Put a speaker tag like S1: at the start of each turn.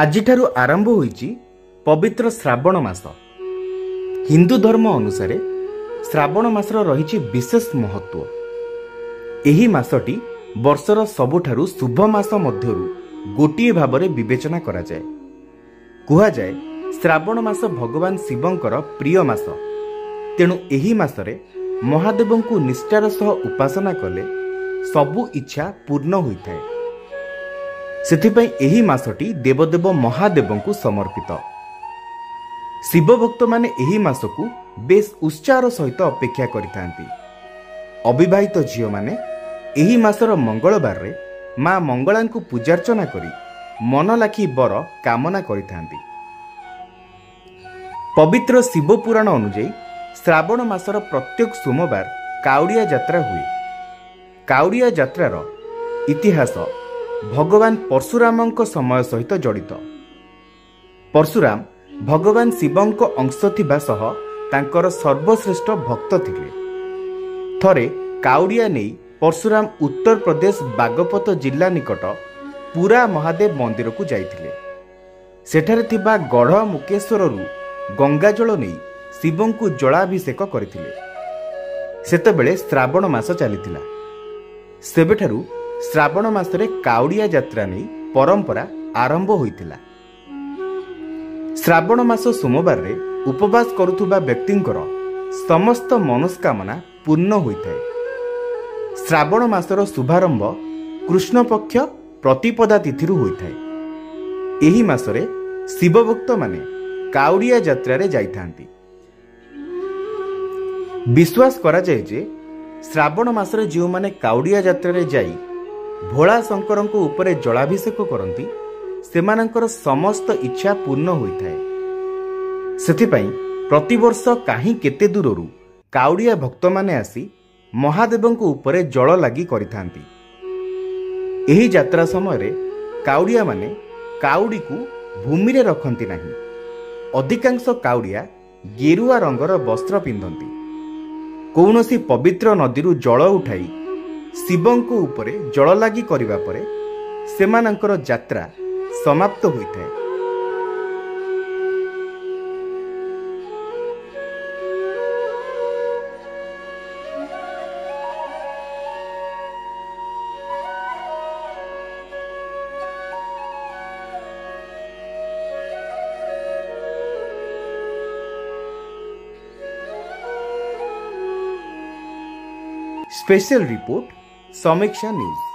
S1: ଆଜିଠାରୁ ଆରମ୍ଭ ହୋଇଛି ପବିତ୍ର ଶ୍ରାବଣ ମାସ। ହିନ୍ଦୁ ଧର୍ମ ଅନୁସାରେ ଶ୍ରାବଣ ମାସର ରହିଛି ବିଶେଷ ମହତ୍ତ୍ୱ। ଏହି ମାସଟି ବର୍ଷର ସବୁଠାରୁ ଶୁଭ ମାସ ମଧ୍ୟରୁ ଗୋଟିଏ ଭାବରେ ବିବେଚନା କରାଯାଏ। କୁହାଯାଏ ଶ୍ରାବଣ ମାସ ଭଗବାନ ଶିବଙ୍କର ପ୍ରିୟ ମାସ। ତେଣୁ ଏହି ମାସରେ ମହାଦେବଙ୍କୁ ନିଷ୍ଠାର ସହ ଉପାସନା କଲେ ସବୁ ଇଚ୍ଛା ପୂର୍ଣ୍ଣ ହୋଇଥାଏ। ସେଥିପାଇଁ ଏହି ମାସଟି ଦେବଦେବ ମହାଦେବଙ୍କୁ ସମର୍ପିତ। ଶିବଭକ୍ତମାନେ ଏହି ମାସକୁ ବେଶ ଉତ୍ସାହର ସହିତ ଅପେକ୍ଷା କରିଥାନ୍ତି। ଅବିବାହିତ ଝିଅମାନେ ଏହି ମାସର ମଙ୍ଗଳବାରରେ ମା ମଙ୍ଗଳାଙ୍କୁ ପୂଜାର୍ଚ୍ଚନା କରି ମନଲାଖି ବର କାମନା କରିଥାନ୍ତି। ପବିତ୍ର ଶିବ ପୁରାଣ ଅନୁଯାୟୀ ଶ୍ରାବଣ ମାସର ପ୍ରତ୍ୟେକ ସୋମବାର କାଉଡ଼ିଆ ଯାତ୍ରା ହୁଏ। କାଉଡ଼ିଆ ଯାତ୍ରାର ଇତିହାସ ଭଗବାନ ପରଶୁରାମଙ୍କ ସମୟ ସହିତ ଜଡ଼ିତ। ପରଶୁରାମ ଭଗବାନ ଶିବଙ୍କ ଅଂଶ ଥିବା ସହ ତାଙ୍କର ସର୍ବଶ୍ରେଷ୍ଠ ଭକ୍ତ ଥିଲେ। ଥରେ କାଉଡ଼ିଆ ନେଇ ପରଶୁରାମ ଉତ୍ତରପ୍ରଦେଶ ବାଗପତ ଜିଲ୍ଲା ନିକଟ ପୁରା ମହାଦେବ ମନ୍ଦିରକୁ ଯାଇଥିଲେ। ସେଠାରେ ଥିବା ଗଢ଼ ମୁକେଶ୍ୱରରୁ ଗଙ୍ଗାଜଳ ନେଇ ଶିବଙ୍କୁ ଜଳାଭିଷେକ କରିଥିଲେ। ସେତେବେଳେ ଶ୍ରାବଣ ମାସ ଚାଲିଥିଲା। ସେବେଠାରୁ ଶ୍ରାବଣ ମାସରେ କାଉଡ଼ିଆ ଯାତ୍ରା ନେଇ ପରମ୍ପରା ଆରମ୍ଭ ହୋଇଥିଲା। ଶ୍ରାବଣ ମାସ ସୋମବାରରେ ଉପବାସ କରୁଥିବା ବ୍ୟକ୍ତିଙ୍କର ସମସ୍ତ ମନସ୍କାମନା ପୂର୍ଣ୍ଣ ହୋଇଥାଏ। ଶ୍ରାବଣ ମାସର ଶୁଭାରମ୍ଭ କୃଷ୍ଣପକ୍ଷ ପ୍ରତିପଦା ତିଥିରୁ ହୋଇଥାଏ। ଏହି ମାସରେ ଶିବଭକ୍ତମାନେ କାଉଡ଼ିଆ ଯାତ୍ରାରେ ଯାଇଥାନ୍ତି। ବିଶ୍ୱାସ କରାଯାଏ ଯେ ଶ୍ରାବଣ ମାସରେ ଯେଉଁମାନେ କାଉଡ଼ିଆ ଯାତ୍ରାରେ ଯାଇ ଭୋଳା ଶଙ୍କରଙ୍କ ଉପରେ ଜଳାଭିଷେକ କରନ୍ତି ସେମାନଙ୍କର ସମସ୍ତ ଇଚ୍ଛା ପୂର୍ଣ୍ଣ ହୋଇଥାଏ। ସେଥିପାଇଁ ପ୍ରତିବର୍ଷ କାହିଁ କେତେ ଦୂରରୁ କାଉଡ଼ିଆ ଭକ୍ତମାନେ ଆସି ମହାଦେବଙ୍କ ଉପରେ ଜଳ ଲାଗି କରିଥାନ୍ତି। ଏହି ଯାତ୍ରା ସମୟରେ କାଉଡ଼ିଆମାନେ କାଉଡ଼ିକୁ ଭୂମିରେ ରଖନ୍ତି ନାହିଁ। ଅଧିକାଂଶ କାଉଡ଼ିଆ ଗେରୁଆ ରଙ୍ଗର ବସ୍ତ୍ର ପିନ୍ଧନ୍ତି। କୌଣସି ପବିତ୍ର ନଦୀରୁ ଜଳ ଉଠାଇ ଶିବଙ୍କ ଉପରେ ଜଳ ଲାଗି କରିବା ପରେ ସେମାନଙ୍କର ଯାତ୍ରା ସମାପ୍ତ ହୋଇଥାଏ। स्पेशल रिपोर्ट समीक्षा न्यूज।